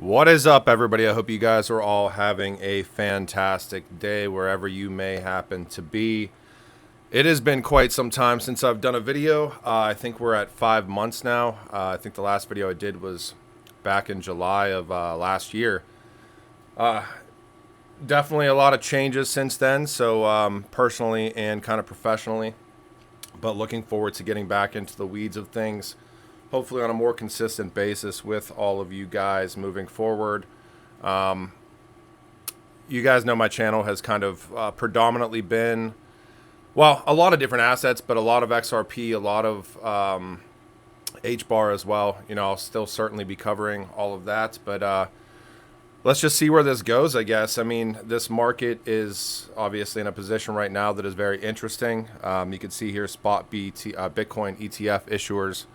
What is up, everybody? I hope you guys are all having a fantastic day wherever you may happen to be. It has been quite some time since I've done a video. I think we're at 5 months now. I think the last video I did was back in July of last year. Definitely a lot of changes since then, so personally and kind of professionally. But looking forward to getting back into the weeds of things, hopefully on a more consistent basis with all of you guys moving forward. You guys know my channel has kind of predominantly been, well, a lot of different assets, but a lot of XRP, a lot of hbar as well. You know, I'll still certainly be covering all of that, but let's just see where this goes, I guess. I mean, this market is obviously in a position right now that is very interesting. You can see here spot Bitcoin ETF issuers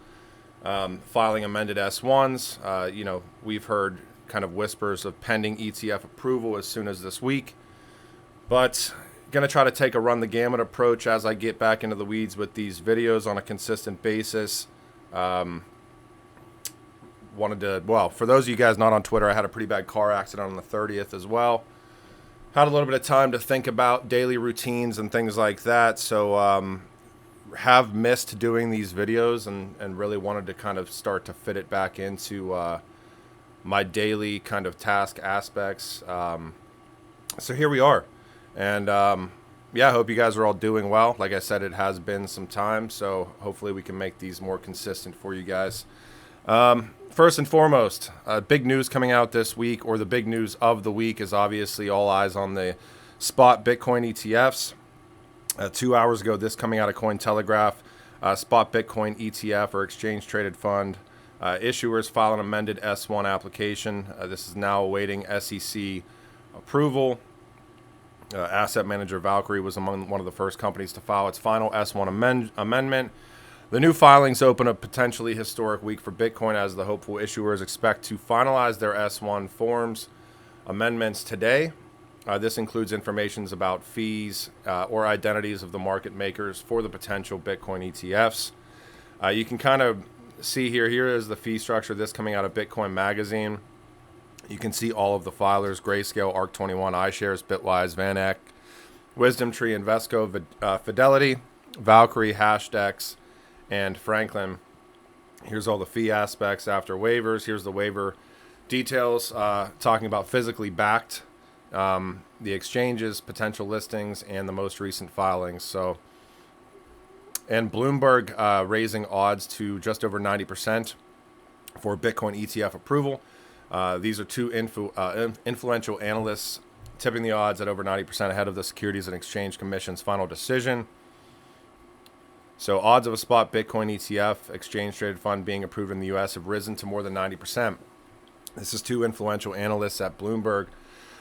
filing amended S1s. You know, we've heard kind of whispers of pending ETF approval as soon as this week. But going to try to take a run the gamut approach as I get back into the weeds with these videos on a consistent basis. Well, for those of you guys not on Twitter, I had a pretty bad car accident on the 30th as well. Had a little bit of time to think about daily routines and things like that. So have missed doing these videos and really wanted to kind of start to fit it back into my daily kind of task aspects. So here we are. And yeah, I hope you guys are all doing well. Like I said, it has been some time, so hopefully we can make these more consistent for you guys. First and foremost, big news coming out this week, or the big news of the week, is obviously all eyes on the spot Bitcoin ETFs. 2 hours ago, this coming out of Cointelegraph, spot Bitcoin ETF or exchange traded fund issuers file an amended S1 application. This is now awaiting SEC approval. Asset manager Valkyrie was among one of the first companies to file its final S1 amendment. The new filings open a potentially historic week for Bitcoin as the hopeful issuers expect to finalize their S1 forms amendments today. This includes information about fees or identities of the market makers for the potential Bitcoin ETFs. You can kind of see here is the fee structure, this coming out of Bitcoin Magazine. You can see all of the filers: Grayscale, ARC21, iShares, Bitwise, VanEck, WisdomTree, Invesco, Fidelity, Valkyrie, Hashdex, and Franklin. Here's all the fee aspects after waivers. Here's the waiver details, talking about physically backed, the exchanges, potential listings, and the most recent filings. So, and Bloomberg raising odds to just over 90% for Bitcoin ETF approval. These are two influential analysts tipping the odds at over 90% ahead of the Securities and Exchange Commission's final decision. So odds of a spot Bitcoin ETF exchange traded fund being approved in the U.S. have risen to more than 90%. This is two influential analysts at Bloomberg.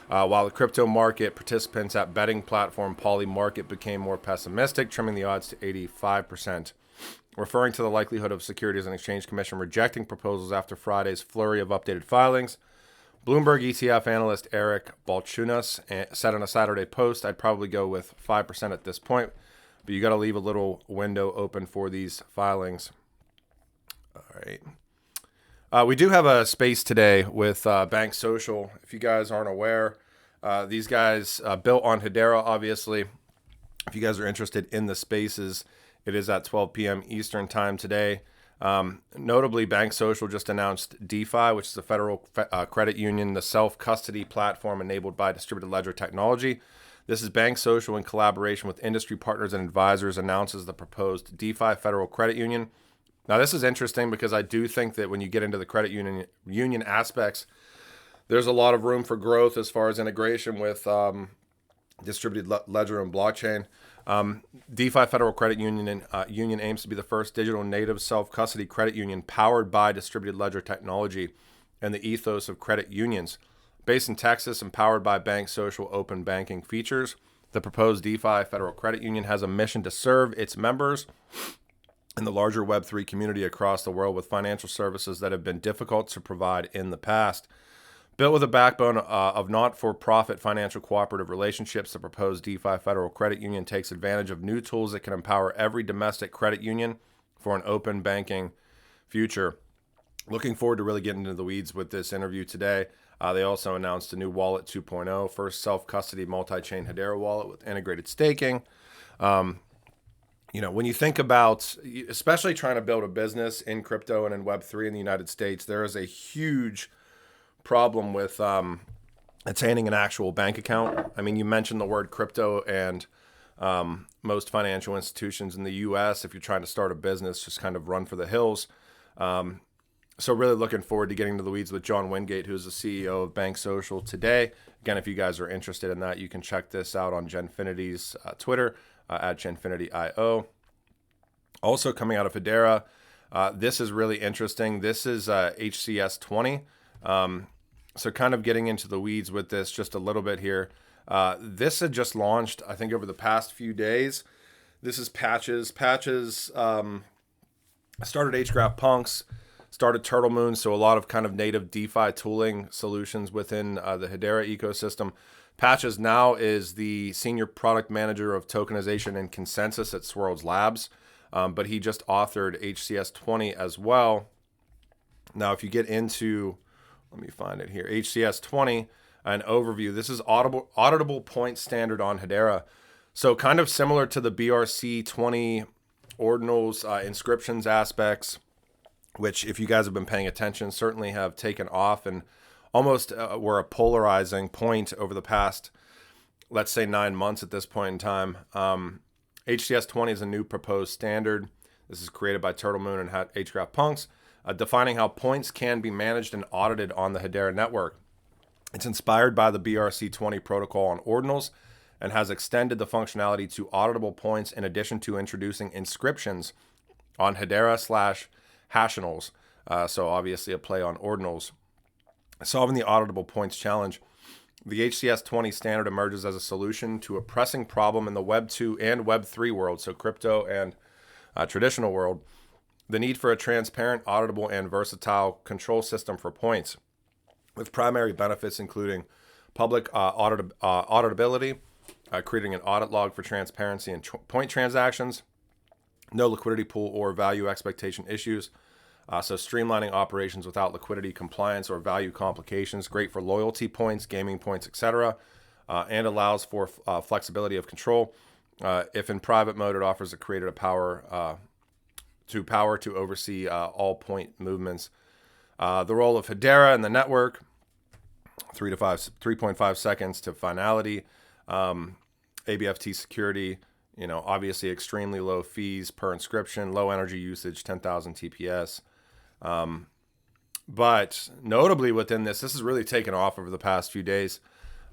While the crypto market participants at betting platform Polymarket became more pessimistic, trimming the odds to 85%. Referring to the likelihood of Securities and Exchange Commission rejecting proposals after Friday's flurry of updated filings, Bloomberg ETF analyst Eric Balchunas said on a Saturday post, "I'd probably go with 5% at this point, but you got to leave a little window open for these filings." All right. We do have a space today with Bank Social. If you guys aren't aware, these guys built on Hedera, obviously. If you guys are interested in the spaces, it is at 12 p.m. Eastern time today. Notably, Bank Social just announced DeFi, which is a federal credit union, the self-custody platform enabled by distributed ledger technology. This is Bank Social, in collaboration with industry partners and advisors, announces the proposed DeFi federal credit union. Now, this is interesting because I do think that when you get into the credit union aspects, there's a lot of room for growth as far as integration with distributed ledger and blockchain. DeFi Federal Credit Union aims to be the first digital native self-custody credit union powered by distributed ledger technology and the ethos of credit unions. Based in Texas and powered by Bank Social open banking features, the proposed DeFi Federal Credit Union has a mission to serve its members and the larger Web3 community across the world with financial services that have been difficult to provide in the past. Built with a backbone of not-for-profit financial cooperative relationships, the proposed DeFi Federal Credit Union takes advantage of new tools that can empower every domestic credit union for an open banking future. looking forward to really getting into the weeds with this interview today. They also announced a new wallet 2.0, first self-custody multi-chain Hedera wallet with integrated staking. When you think about, especially trying to build a business in crypto and in Web3 in the United States, there is a huge problem with attaining an actual bank account. I mean, you mentioned the word crypto, and most financial institutions in the U.S., if you're trying to start a business, just kind of run for the hills. So really looking forward to getting into the weeds with John Wingate, who's the CEO of Bank Social today. Again, if you guys are interested in that, you can check this out on Genfinity's Twitter at GenfinityIO. Also coming out of Hedera, this is really interesting. This is HCS20. So kind of getting into the weeds with this just a little bit here. This had just launched, I think, over the past few days. This is Patches. Patches started HGraph Punks, started Turtle Moon, so a lot of kind of native DeFi tooling solutions within the Hedera ecosystem. Patches now is the senior product manager of tokenization and consensus at Swirls Labs, but he just authored HCS20 as well. Now, if you get into, let me find it here, HCS20, an overview. This is auditable point standard on Hedera. So kind of similar to the BRC20 ordinals, inscriptions aspects, which if you guys have been paying attention, certainly have taken off and almost were a polarizing point over the past, let's say, 9 months at this point in time. HCS20 is a new proposed standard. This is created by Turtle Moon and HGraph Punks, defining how points can be managed and audited on the Hedera network. It's inspired by the BRC20 protocol on ordinals and has extended the functionality to auditable points in addition to introducing inscriptions on Hedera/Hashinals. So obviously a play on ordinals. Solving the auditable points challenge, the HCS20 standard emerges as a solution to a pressing problem in the Web 2 and Web 3 world, so crypto and traditional world, the need for a transparent, auditable, and versatile control system for points, with primary benefits including public auditability, creating an audit log for transparency and point transactions, no liquidity pool or value expectation issues, so streamlining operations without liquidity compliance or value complications, great for loyalty points, gaming points, etc., and allows for flexibility of control. If in private mode, it offers a creator power to oversee all point movements. The role of Hedera in the network, 3.5 seconds to finality. ABFT security, obviously extremely low fees per inscription, low energy usage, 10,000 TPS. But notably within this has really taken off over the past few days.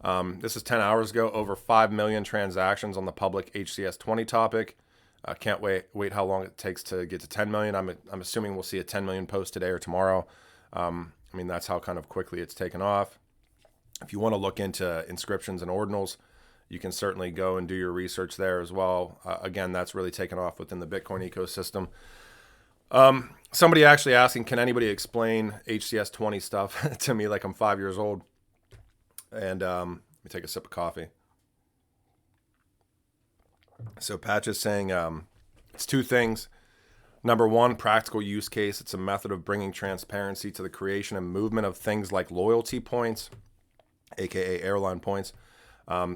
This is 10 hours ago, over 5 million transactions on the public HCS20 topic. I can't wait how long it takes to get to 10 million. I'm assuming we'll see a 10 million post today or tomorrow. That's how kind of quickly it's taken off. If you want to look into inscriptions and ordinals, you can certainly go and do your research there as well. Again, that's really taken off within the Bitcoin ecosystem. Somebody actually asking, can anybody explain HCS20 stuff to me like I'm 5 years old? And let me take a sip of coffee. So Patch is saying it's two things. Number one, practical use case. It's a method of bringing transparency to the creation and movement of things like loyalty points, aka airline points.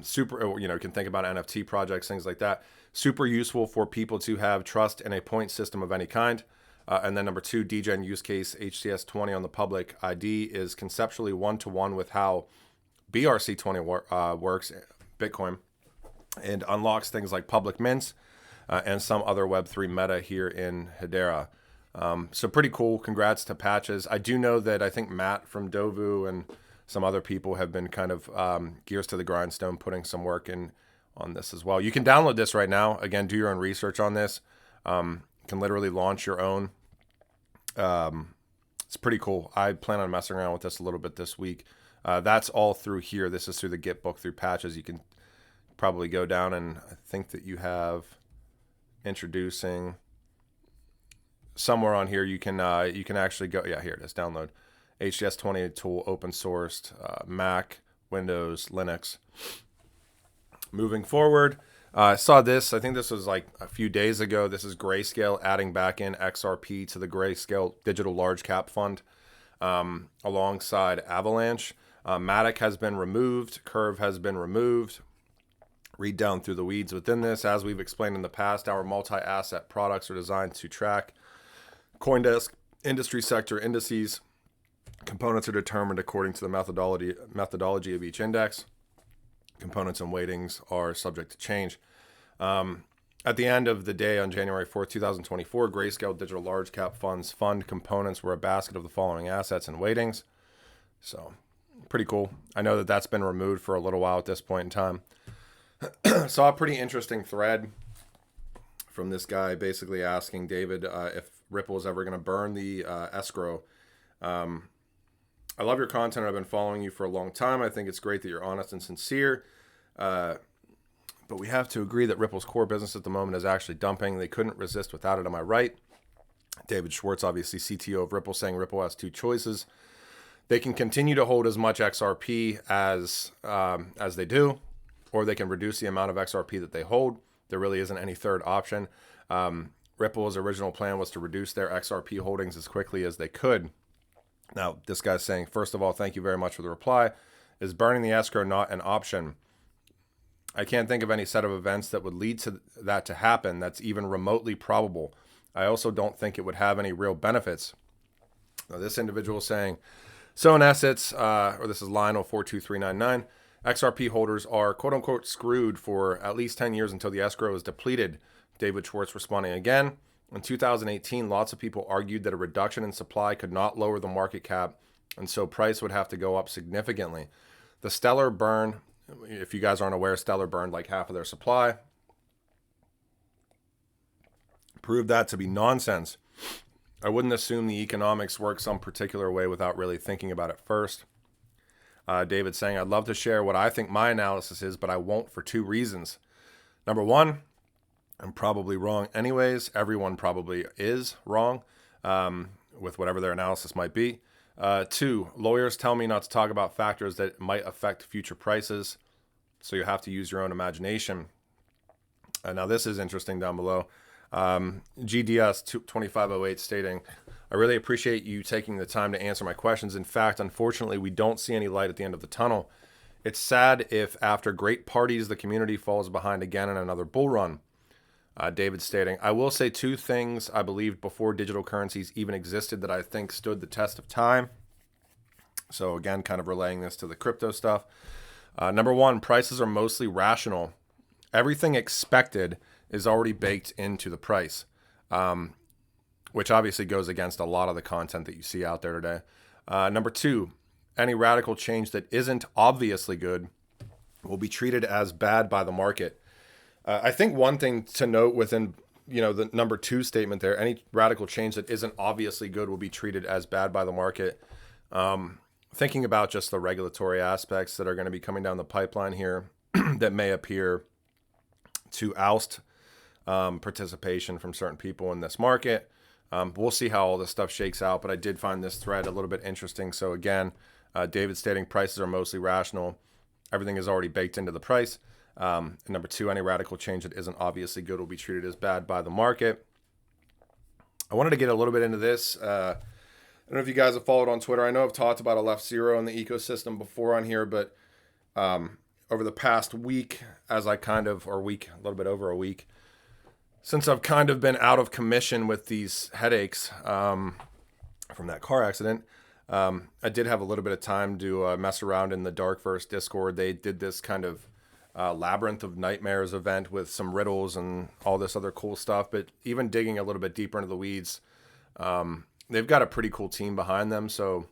Super, you can think about NFT projects, things like that. Super useful for people to have trust in a point system of any kind. And then number two, DGen use case, HCS20 on the public ID is conceptually one-to-one with how BRC20 works, Bitcoin, and unlocks things like public mints and some other Web3 meta here in Hedera. So pretty cool. Congrats to Patches. I do know that I think Matt from Dovu and some other people have been kind of gears to the grindstone, putting some work in on this as well. You can download this right now. Again, do your own research on this. You can literally launch your own. It's pretty cool. I plan on messing around with this a little bit this week. That's all through here. This is through the Git book through Patches. You can probably go down, and I think that you have introducing somewhere on here. You can actually go. Yeah, here it is. Download HCS20 tool, open sourced, Mac, Windows, Linux. Moving forward, I saw this. I think this was like a few days ago. This is Grayscale adding back in XRP to the Grayscale Digital Large Cap Fund. alongside Avalanche. Matic has been removed. Curve has been removed. Read down through the weeds within this. As we've explained in the past, our multi-asset products are designed to track CoinDesk industry sector indices. Components are determined according to the methodology of each index. Components and weightings are subject to change. At the end of the day on January 4th, 2024, Grayscale Digital Large Cap Funds fund components were a basket of the following assets and weightings. So pretty cool. I know that that's been removed for a little while at this point in time. Saw a pretty interesting thread from this guy basically asking David if Ripple is ever going to burn the escrow. I love your content. I've been following you for a long time. I think it's great that you're honest and sincere. But we have to agree that Ripple's core business at the moment is actually dumping. They couldn't resist without it. Am I right? David Schwartz, obviously CTO of Ripple, saying Ripple has two choices. They can continue to hold as much XRP as they do, or they can reduce the amount of XRP that they hold. There really isn't any third option. Ripple's original plan was to reduce their XRP holdings as quickly as they could. Now, this guy's saying, first of all, thank you very much for the reply. Is burning the escrow not an option? I can't think of any set of events that would lead to that to happen that's even remotely probable. I also don't think it would have any real benefits. Now, this individual is saying, so in essence, or this is Lionel 42399, XRP holders are quote unquote screwed for at least 10 years until the escrow is depleted. David Schwartz responding again. In 2018, lots of people argued that a reduction in supply could not lower the market cap, and so price would have to go up significantly. The Stellar burn, if you guys aren't aware, Stellar burned like half of their supply. Proved that to be nonsense. I wouldn't assume the economics work some particular way without really thinking about it first. David saying, I'd love to share what I think my analysis is, but I won't for two reasons. Number one, I'm probably wrong anyways. Everyone probably is wrong with whatever their analysis might be. Two, lawyers tell me not to talk about factors that might affect future prices, so you have to use your own imagination. Now this is interesting down below. GDS2508 stating, I really appreciate you taking the time to answer my questions. In fact, unfortunately, we don't see any light at the end of the tunnel. It's sad if after great parties, the community falls behind again in another bull run. David stating, I will say two things I believed before digital currencies even existed that I think stood the test of time. So again, kind of relaying this to the crypto stuff. Number one, prices are mostly rational. Everything expected is already baked into the price, which obviously goes against a lot of the content that you see out there today. Number two, any radical change that isn't obviously good will be treated as bad by the market. I think one thing to note within, the number two statement there, any radical change that isn't obviously good will be treated as bad by the market. Thinking about just the regulatory aspects that are going to be coming down the pipeline here that may appear to oust participation from certain people in this market. We'll see how all this stuff shakes out, but I did find this thread a little bit interesting. So again, David stating prices are mostly rational. Everything is already baked into the price. And number two, any radical change that isn't obviously good will be treated as bad by the market. I wanted to get a little bit into this. I don't know if you guys have followed on Twitter. I know I've talked about a left zero in the ecosystem before on here, but over the past week, a little bit over a week, since I've kind of been out of commission with these headaches from that car accident, I did have a little bit of time to mess around in the Darkverse Discord. They did this kind of Labyrinth of Nightmares event with some riddles and all this other cool stuff. But even digging a little bit deeper into the weeds, they've got a pretty cool team behind them. So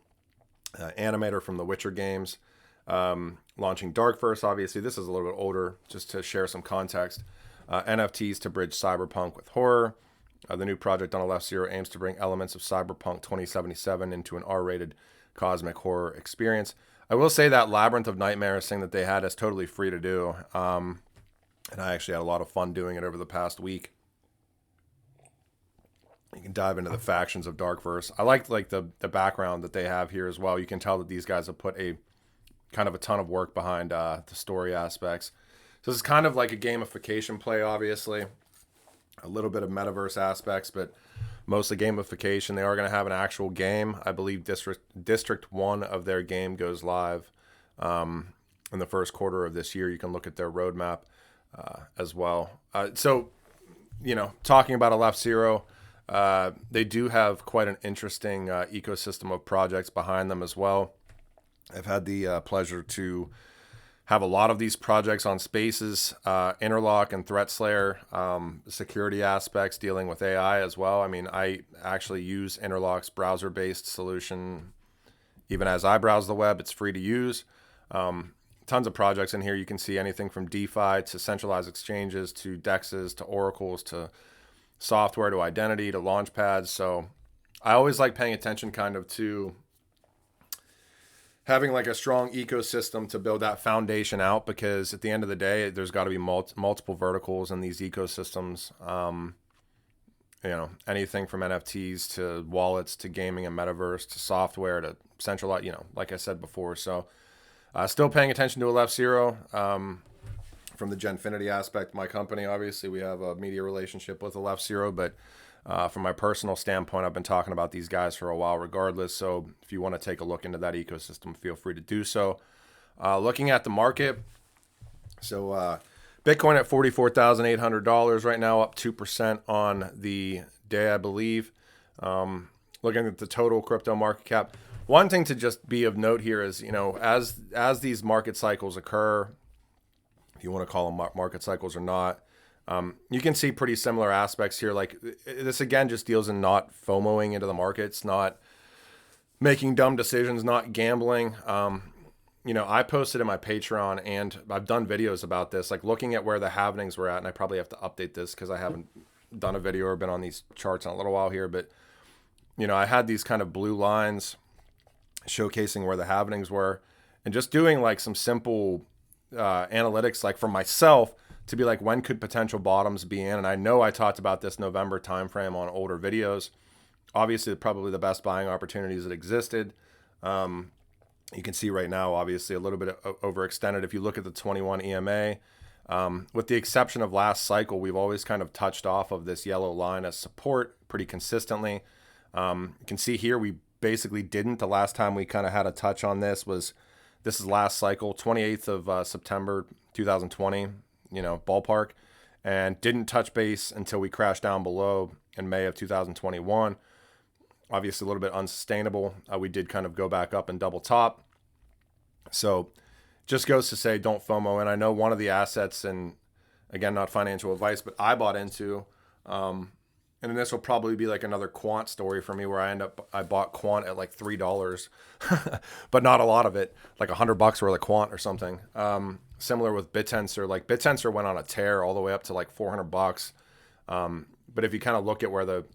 animator from the Witcher games, launching Darkverse. Obviously, this is a little bit older, just to share some context. NFTs to bridge cyberpunk with horror. The new project on the left zero aims to bring elements of Cyberpunk 2077 into an R-rated cosmic horror experience. I will say that Labyrinth of Nightmares thing that they had is totally free to do. And I actually had a lot of fun doing it over the past week. You can dive into the factions of Darkverse. I like the background that they have here as well. You can tell that these guys have put a kind of a ton of work behind the story aspects. So it's kind of like a gamification play, obviously. A little bit of metaverse aspects, but mostly gamification. They are going to have an actual game. I believe District 1 of their game goes live in the first quarter of this year. You can look at their roadmap as well. So, talking about Aleph Zero, they do have quite an interesting ecosystem of projects behind them as well. I've had the pleasure to have a lot of these projects on Spaces, Interlock and ThreatSlayer, security aspects dealing with AI as well. I mean, I actually use Interlock's browser-based solution. Even as I browse the web, it's free to use. Tons of projects in here. You can see anything from DeFi to centralized exchanges to DEXs to oracles to software to identity to launch pads. So I always like paying attention kind of to having like a strong ecosystem to build that foundation out, because at the end of the day, there's got to be multiple verticals in these ecosystems. Anything from NFTs to wallets to gaming and metaverse to software to centralized, like I said before. So still paying attention to Aleph Zero from the Genfinity aspect. My company, obviously, we have a media relationship with Aleph Zero, but from my personal standpoint, I've been talking about these guys for a while regardless. So if you want to take a look into that ecosystem, feel free to do so. Looking at the market, so Bitcoin at $44,800 right now, up 2% on the day, I believe. Looking at the total crypto market cap, one thing to just be of note here is, as these market cycles occur, if you want to call them market cycles or not, you can see pretty similar aspects here. Like this again just deals in not FOMOing into the markets, not making dumb decisions, not gambling. I posted in my Patreon, and I've done videos about this, like looking at where the halvenings were at, and I probably have to update this because I haven't done a video or been on these charts in a little while here. But I had these kind of blue lines showcasing where the halvenings were, and just doing like some simple analytics, like for myself, to be like, when could potential bottoms be in? And I know I talked about this November timeframe on older videos. Obviously, probably the best buying opportunities that existed. You can see right now, obviously, a little bit overextended. If you look at the 21 EMA, with the exception of last cycle, we've always kind of touched off of this yellow line as support pretty consistently. You can see here, we basically didn't. The last time we kind of had a touch on this is last cycle, 28th of September 2020. Ballpark, and didn't touch base until we crashed down below in May of 2021. Obviously a little bit unsustainable. We did kind of go back up and double top. So just goes to say, don't FOMO. And I know one of the assets, and again, not financial advice, but I bought into, and this will probably be like another quant story for me, where I bought quant at like $3, but not a lot of it, like $100 worth of quant or something. Similar with BitTensor, like BitTensor went on a tear all the way up to like $400. But if you kind of look at where the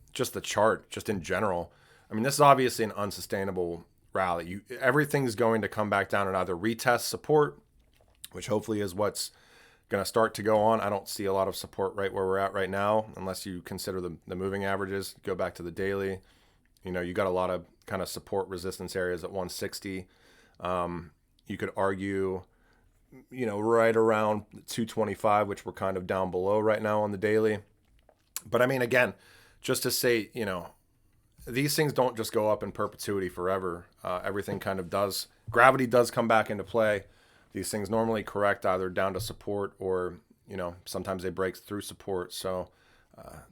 chart, just in general, I mean, this is obviously an unsustainable rally. Everything's going to come back down and either retest support, which hopefully is what's going to start to go on. I don't see a lot of support right where we're at right now, unless you consider the moving averages. Go back to the daily. You got a lot of kind of support resistance areas at 160. You could argue, right around 225, which we're kind of down below right now on the daily. But I mean, again, just to say, these things don't just go up in perpetuity forever. Everything kind of does. Gravity does come back into play. These things normally correct either down to support or, sometimes they break through support. So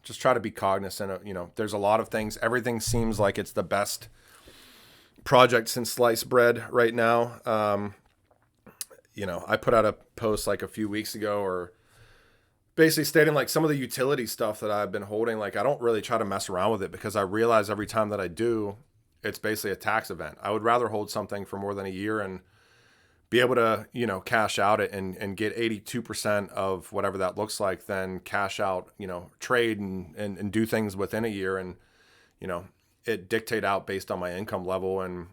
just try to be cognizant of, there's a lot of things. Everything seems like it's the best project since sliced bread right now. I put out a post like a few weeks ago, or basically stating like some of the utility stuff that I've been holding, like I don't really try to mess around with it, because I realize every time that I do, it's basically a tax event. I would rather hold something for more than a year and be able to, cash out it and get 82% of whatever that looks like, than cash out, trade and do things within a year and, it dictate out based on my income level. And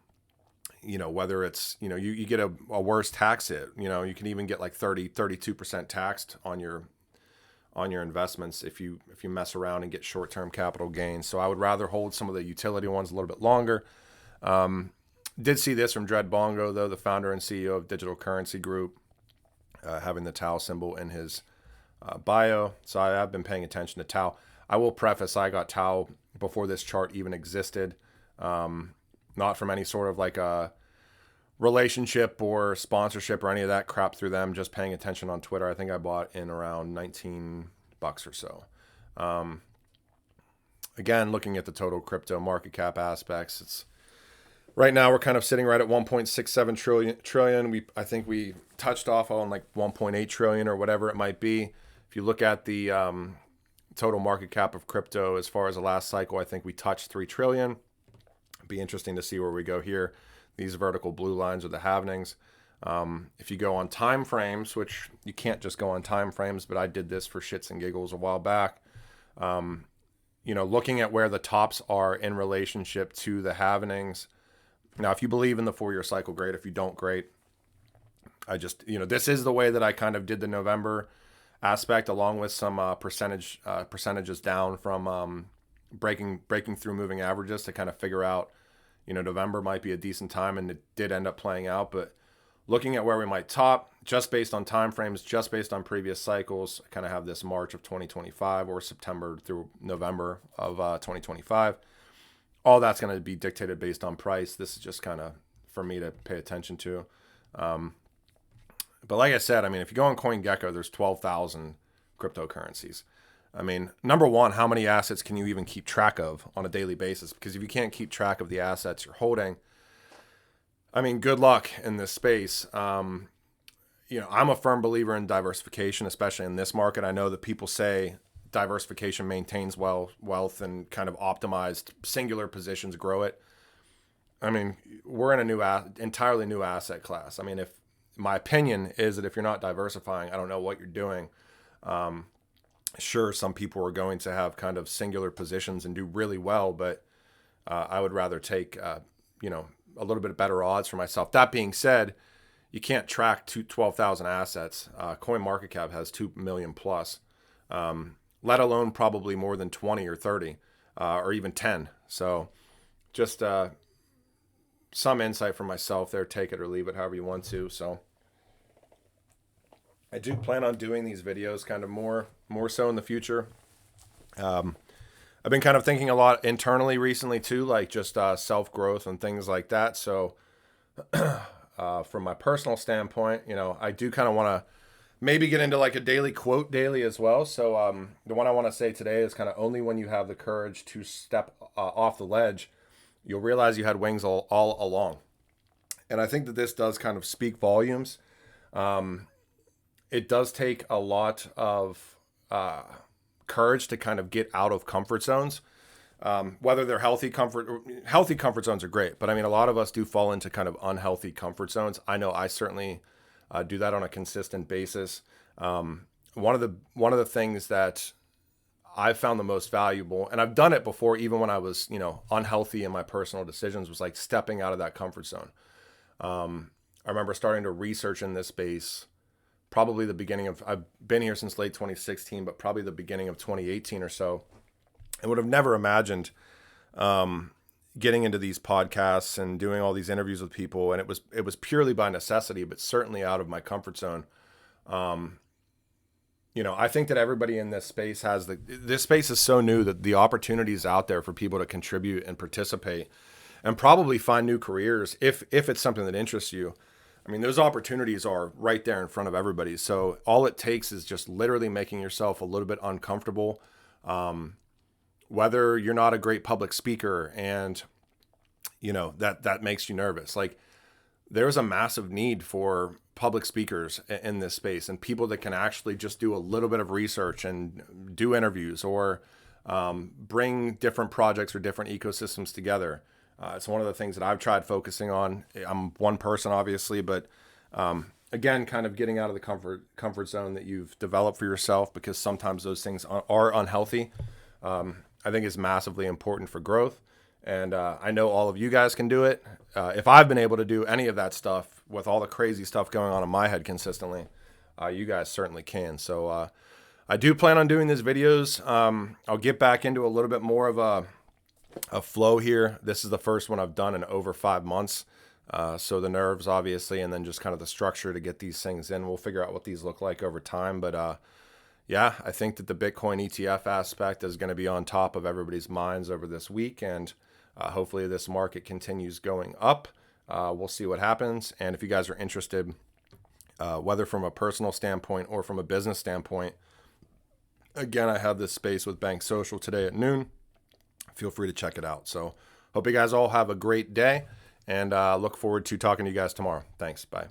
whether it's, you get a worse tax hit, you can even get like 32% taxed on your investments if you mess around and get short-term capital gains. So I would rather hold some of the utility ones a little bit longer. Did see this from Dread Bongo, though, the founder and CEO of Digital Currency Group, having the Tau symbol in his bio. So I've been paying attention to Tau. I will preface, I got Tau before this chart even existed. Not from any sort of like a relationship or sponsorship or any of that crap through them, just paying attention on Twitter. I think I bought in around 19 bucks or so. Again, looking at the total crypto market cap aspects, it's right now we're kind of sitting right at 1.67 trillion. I think we touched off on like 1.8 trillion or whatever it might be. If you look at the total market cap of crypto as far as the last cycle, I think we touched 3 trillion. It'd be interesting to see where we go here. These vertical blue lines are the halvenings. If you go on time frames, which you can't just go on time frames, but I did this for shits and giggles a while back. Looking at where the tops are in relationship to the halvenings. Now, if you believe in the 4-year cycle, great. If you don't, great. I just, this is the way that I kind of did the November aspect, along with some percentages down from breaking through moving averages to kind of figure out, November might be a decent time, and it did end up playing out. But looking at where we might top, just based on time frames, just based on previous cycles, I kind of have this March of 2025 or September through November of 2025. All that's going to be dictated based on price. This is just kind of for me to pay attention to. But like I said, if you go on CoinGecko, there's 12,000 cryptocurrencies. Number one, how many assets can you even keep track of on a daily basis? Because if you can't keep track of the assets you're holding, good luck in this space. I'm a firm believer in diversification, especially in this market. I know that people say diversification maintains wealth and kind of optimized singular positions grow it. We're in a entirely new asset class. If my opinion is that if you're not diversifying, I don't know what you're doing. Sure, some people are going to have kind of singular positions and do really well, but I would rather take, a little bit better odds for myself. That being said, you can't track 12,000 assets. CoinMarketCap has 2 million plus, let alone probably more than 20 or 30 or even 10. So just some insight from myself there. Take it or leave it however you want to. So I do plan on doing these videos kind of more so in the future. I've been kind of thinking a lot internally recently too, like just self-growth and things like that. So from my personal standpoint, I do kind of want to maybe get into like a daily quote daily as well. So the one I want to say today is kind of only when you have the courage to step off the ledge, you'll realize you had wings all along. And I think that this does kind of speak volumes. It does take a lot of courage to kind of get out of comfort zones. Whether they're healthy comfort zones are great, but a lot of us do fall into kind of unhealthy comfort zones. I know I certainly do that on a consistent basis. One of the things that I've found the most valuable, and I've done it before, even when I was, unhealthy in my personal decisions, was like stepping out of that comfort zone. I remember starting to research in this space, probably the beginning of, I've been here since late 2016, but probably the beginning of 2018 or so. I would have never imagined getting into these podcasts and doing all these interviews with people. And it was purely by necessity, but certainly out of my comfort zone. I think that everybody in this space this space is so new that the opportunities out there for people to contribute and participate and probably find new careers if it's something that interests you. Those opportunities are right there in front of everybody. So all it takes is just literally making yourself a little bit uncomfortable. Whether you're not a great public speaker and, that makes you nervous. Like there's a massive need for public speakers in this space and people that can actually just do a little bit of research and do interviews or bring different projects or different ecosystems together. It's one of the things that I've tried focusing on. I'm one person, obviously, but again, kind of getting out of the comfort zone that you've developed for yourself, because sometimes those things are unhealthy. I think is massively important for growth. And I know all of you guys can do it. If I've been able to do any of that stuff with all the crazy stuff going on in my head consistently, you guys certainly can. So I do plan on doing these videos. I'll get back into a little bit more of a flow here. This is the first one I've done in over 5 months. So the nerves, obviously, and then just kind of the structure to get these things in. We'll figure out what these look like over time. But yeah, I think that the Bitcoin ETF aspect is going to be on top of everybody's minds over this week, and hopefully this market continues going up. We'll see what happens. And if you guys are interested, whether from a personal standpoint or from a business standpoint, again, I have this space with Bank Social today at noon. Feel free to check it out. So hope you guys all have a great day, and look forward to talking to you guys tomorrow. Thanks. Bye.